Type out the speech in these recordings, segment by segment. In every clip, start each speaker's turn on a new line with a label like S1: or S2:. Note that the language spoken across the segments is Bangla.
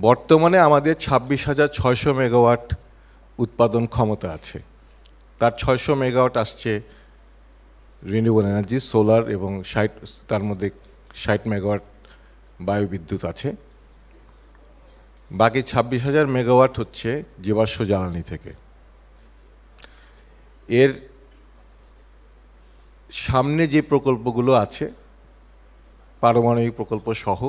S1: বর্তমানে আমাদের 26,600 মেগাওয়াট উৎপাদন ক্ষমতা আছে। তার 600 মেগাওয়াট আসছে রিনিউয়েবল এনার্জি, সোলার, এবং তার মধ্যে 60 মেগাওয়াট বায়ুবিদ্যুৎ আছে। বাকি 26,000 মেগাওয়াট হচ্ছে জীবাশ্ম জ্বালানি থেকে। এর সামনে যে প্রকল্পগুলো আছে পারমাণবিক প্রকল্প সহ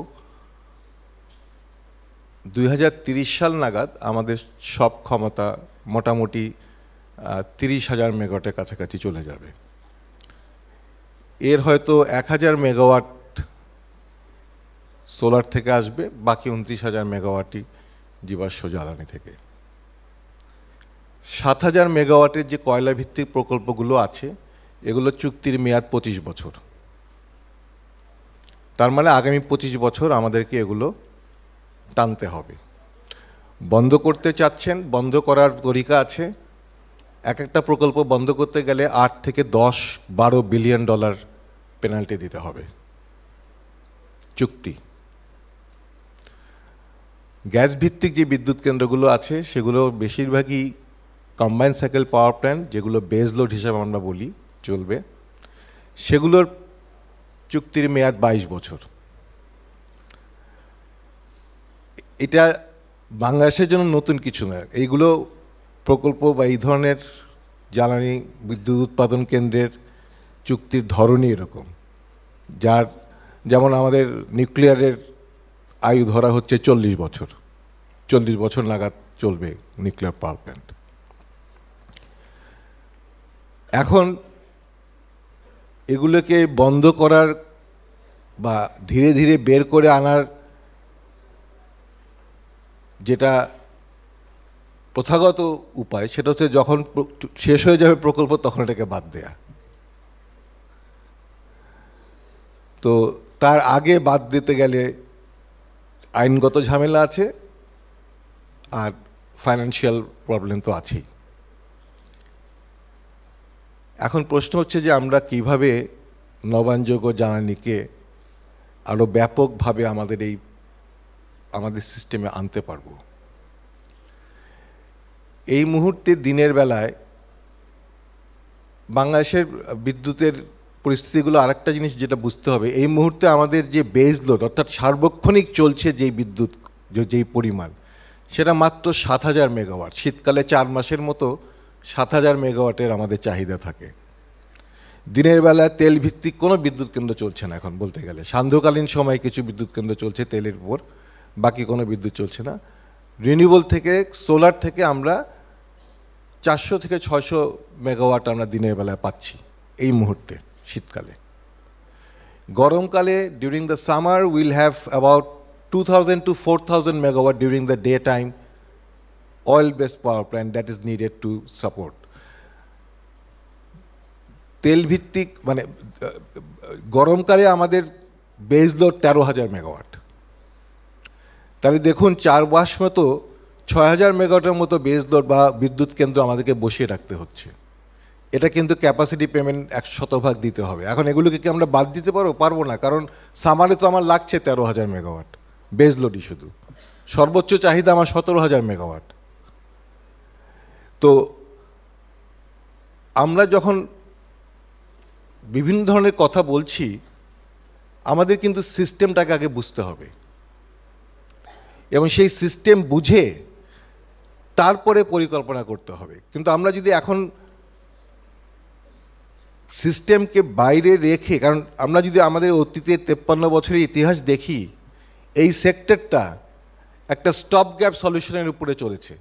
S1: 2030 সাল নাগাদ আমাদের সব ক্ষমতা মোটামুটি 30,000 মেগাওয়াটের কাছাকাছি চলে যাবে। এর হয়তো 1,000 মেগাওয়াট সোলার থেকে আসবে, বাকি 29,000 মেগাওয়াটই জীবাশ্ম জ্বালানি থেকে। 7,000 মেগাওয়াটের যে কয়লা ভিত্তিক প্রকল্পগুলো আছে এগুলো চুক্তির মেয়াদ 25 বছর। তার মানে আগামী 25 বছর আমাদেরকে এগুলো টানতে হবে। বন্ধ করতে চাচ্ছেন, বন্ধ করার তরিকা আছে। এক একটা প্রকল্প বন্ধ করতে গেলে 8 থেকে 10-12 বিলিয়ন ডলার পেনাল্টি দিতে হবে চুক্তি। গ্যাস ভিত্তিক যে বিদ্যুৎ কেন্দ্রগুলো আছে সেগুলো বেশিরভাগই কম্বাইন্ড সাইকেল পাওয়ার প্ল্যান্ট, যেগুলো বেজ লোড হিসাবে আমরা বলি চলবে, সেগুলোর চুক্তির মেয়াদ 22 বছর। এটা বাংলাদেশের জন্য নতুন কিছু নয়। এইগুলো প্রকল্প বা এই ধরনের জ্বালানি বিদ্যুৎ উৎপাদন কেন্দ্রের চুক্তির ধরনই এরকম, যেমন আমাদের নিউক্লিয়ারের আয়ু ধরা হচ্ছে 40 বছর। 40 বছর নাগাদ চলবে নিউক্লিয়ার পাওয়ার প্ল্যান্ট। এখন এগুলোকে বন্ধ করার বা ধীরে ধীরে বের করে আনার যেটা প্রথাগত উপায়, সেটা হচ্ছে যখন শেষ হয়ে যাবে প্রকল্প তখন এটাকে বাদ দেয়া। তো তার আগে বাদ দিতে গেলে আইনগত ঝামেলা আছে, আর ফাইন্যান্সিয়াল প্রবলেম তো আছেই। এখন প্রশ্ন হচ্ছে যে আমরা কিভাবে নবায়নযোগ্য জ্বালানিকে আরও ব্যাপকভাবে আমাদের সিস্টেমে আনতে পারবো। এই মুহূর্তে দিনের বেলায় বাংলাদেশের বিদ্যুতের পরিস্থিতিগুলো আরেকটা জিনিস যেটা বুঝতে হবে, এই মুহূর্তে আমাদের যে বেজ লোড অর্থাৎ সার্বক্ষণিক চলছে যেই বিদ্যুৎ যেই পরিমাণ, সেটা মাত্র 7,000 মেগাওয়াট। শীতকালে 4 মাসের মতো 7,000 মেগাওয়াটের আমাদের চাহিদা থাকে। দিনের বেলায় তেল ভিত্তিক কোনো বিদ্যুৎ কেন্দ্র চলছে না এখন বলতে গেলে। সান্ধ্যকালীন সময় কিছু বিদ্যুৎ কেন্দ্র চলছে তেলের উপর, বাকি কোনো বিদ্যুৎ চলছে না। রিনিউয়েবল থেকে, সোলার থেকে আমরা 400 থেকে 600 মেগাওয়াট আমরা দিনের বেলায় পাচ্ছি এই মুহূর্তে শীতকালে। গরমকালে during the summer will have about 2,000 to 4,000 megawatt during the daytime oil-based power plant that is needed to support. তেল ভিত্তিক মানে গরমকালে আমাদের বেজ লোড 13,000 মেগাওয়াট। তাহলে দেখুন 4 মাস মতো 6,000 মেগাওয়াটের মতো বেজ লোড বা বিদ্যুৎ কেন্দ্র আমাদেরকে বসিয়ে রাখতে হচ্ছে। এটা কিন্তু ক্যাপাসিটি পেমেন্ট 100% দিতে হবে। এখন এগুলোকে কি আমরা বাদ দিতে পারবো না, কারণ সামারে তো আমার লাগছে 13,000 মেগাওয়াট বেজ লোডই, শুধু সর্বোচ্চ চাহিদা আমার 17,000 মেগাওয়াট। তো আমরা যখন বিভিন্ন ধরনের কথা বলছি, আমাদের কিন্তু সিস্টেমটাকে আগে বুঝতে হবে, এবং সেই সিস্টেম বুঝে তারপরে পরিকল্পনা করতে হবে। কিন্তু আমরা যদি এখন সিস্টেমকে বাইরে রেখে, কারণ আমরা যদি আমাদের অতীতের 53 বছরের ইতিহাস দেখি, এই সেক্টরটা একটা স্টপ গ্যাপ সলিউশনের উপরে চলেছে।